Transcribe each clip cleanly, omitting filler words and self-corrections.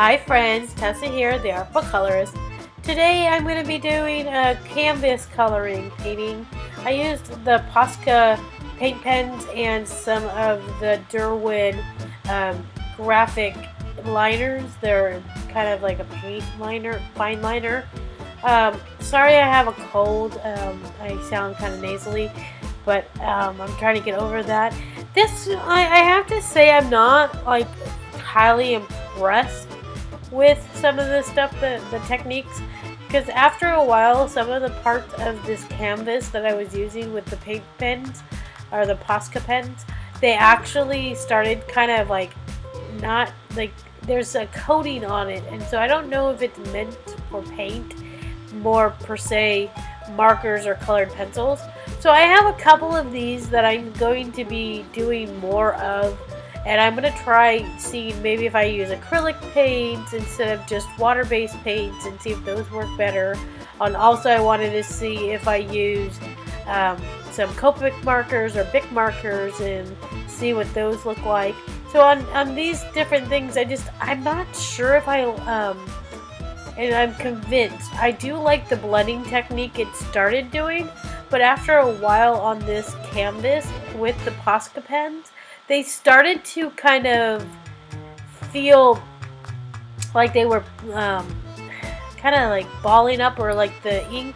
Hi friends, Tessa here, the Artful Colorist. Today I'm going to be doing a canvas coloring painting. I used the Posca paint pens and some of the Derwent Graphik liners. They're kind of like a paint liner, fine liner. Sorry I have a cold. I sound kind of nasally, but I'm trying to get over that. I have to say I'm not like highly impressed with some of the stuff, the techniques, because after a while some of the parts of this canvas that I was using with the paint pens or the Posca pens, they actually started kind of like not like there's a coating on it, and so I don't know if it's meant for paint more per se markers or colored pencils. So I have a couple of these that I'm going to be doing more of, and I'm going to try seeing maybe if I use acrylic paints instead of just water-based paints and see if those work better. And also I wanted to see if I use some Copic markers or Bic markers and see what those look like. So on these different things, I'm not sure if and I'm convinced. I do like the blending technique it started doing, but after a while on this canvas with the Posca pens, they started to kind of feel like they were kind of like balling up, or like the ink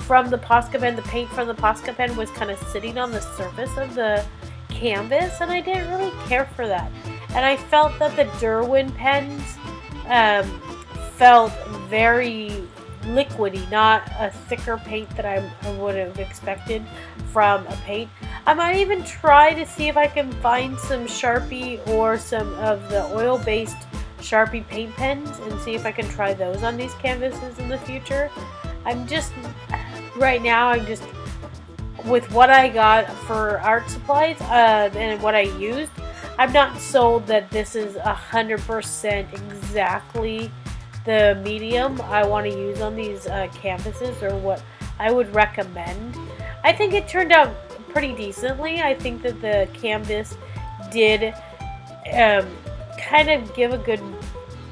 from the Posca pen, the paint from the Posca pen was kind of sitting on the surface of the canvas, and I didn't really care for that. And I felt that the Derwent pens felt very liquidy, not a thicker paint that I would have expected from a paint. I might even try to see if I can find some Sharpie or some of the oil-based Sharpie paint pens and see if I can try those on these canvases in the future. Right now I'm just with what I got for art supplies and what I used, I'm not sold that this is 100% exactly the medium I want to use on these canvases, or what I would recommend. I think it turned out pretty decently. I think that the canvas did kind of give a good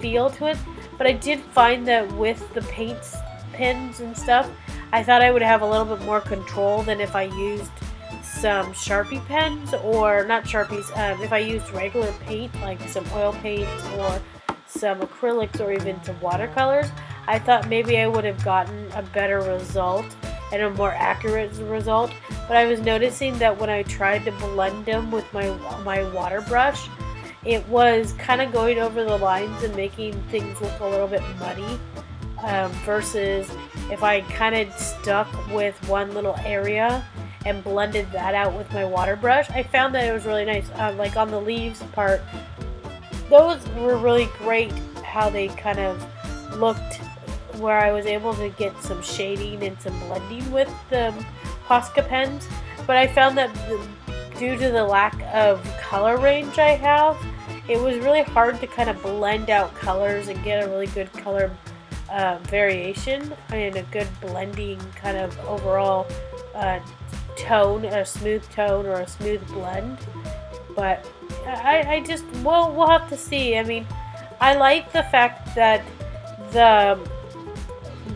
feel to it, but I did find that with the paints, pens and stuff, I thought I would have a little bit more control than if I used some Sharpie pens, or not Sharpies, if I used regular paint like some oil paint or some acrylics or even some watercolors. I thought maybe I would have gotten a better result and a more accurate result, but I was noticing that when I tried to blend them with my water brush, it was kind of going over the lines and making things look a little bit muddy, versus if I kind of stuck with one little area and blended that out with my water brush. I found that it was really nice. Like on the leaves part, those were really great, how they kind of looked, where I was able to get some shading and some blending with the Posca pens. But I found that due to the lack of color range I have, it was really hard to kind of blend out colors and get a really good color variation and a good blending kind of overall tone, a smooth tone or a smooth blend. But we'll have to see. I mean, I like the fact that the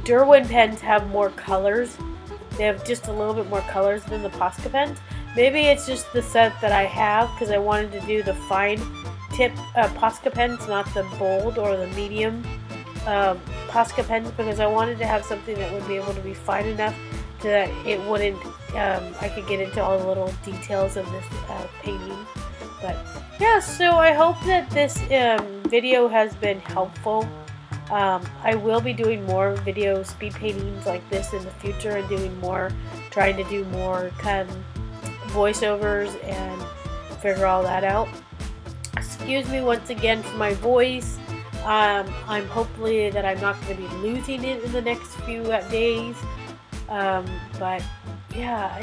Derwent pens have more colors. They have just a little bit more colors than the Posca pens. Maybe it's just the set that I have, because I wanted to do the fine tip Posca pens, not the bold or the medium Posca pens, because I wanted to have something that would be able to be fine enough that it wouldn't, I could get into all the little details of this painting. But yeah, so I hope that this video has been helpful. I will be doing more video speed paintings like this in the future, and trying to do more kind of voiceovers and figure all that out. Excuse me once again for my voice. I'm hopefully that I'm not going to be losing it in the next few days. But yeah,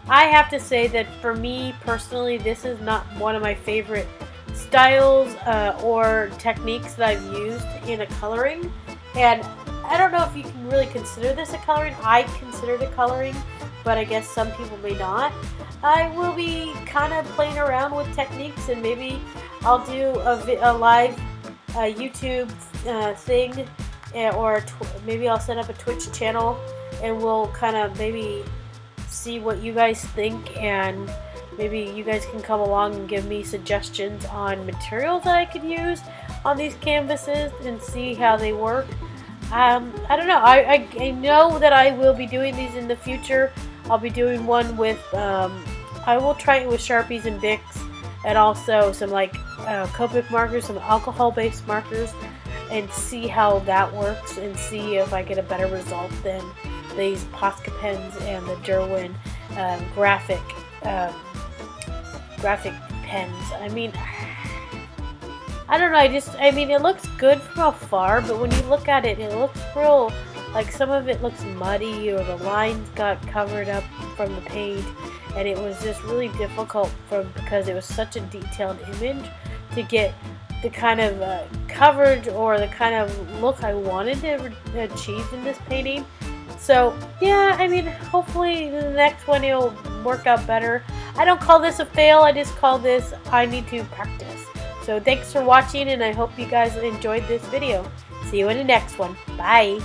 I have to say that for me personally, this is not one of my favorite styles or techniques that I've used in a coloring. And I don't know if you can really consider this a coloring. I consider it a coloring, but I guess some people may not. I will be kind of playing around with techniques, and maybe I'll do a live YouTube thing, or maybe I'll set up a Twitch channel, and we'll kind of maybe see what you guys think, and maybe you guys can come along and give me suggestions on materials that I could use on these canvases and see how they work. I don't know. I know that I will be doing these in the future. I'll be doing one with, I will try it with Sharpies and Bics, and also some like Copic markers, some alcohol-based markers, and see how that works, and see if I get a better result than these Posca pens and the Derwent graphic pens. I mean, I don't know, I mean, it looks good from afar, but when you look at it, it looks real, like some of it looks muddy, or the lines got covered up from the paint, and it was just really difficult because it was such a detailed image to get the kind of coverage or the kind of look I wanted to achieve in this painting. So yeah, I mean, hopefully the next one it'll work out better. I don't call this a fail, I just call this I need to practice. So thanks for watching, and I hope you guys enjoyed this video. See you in the next one. Bye!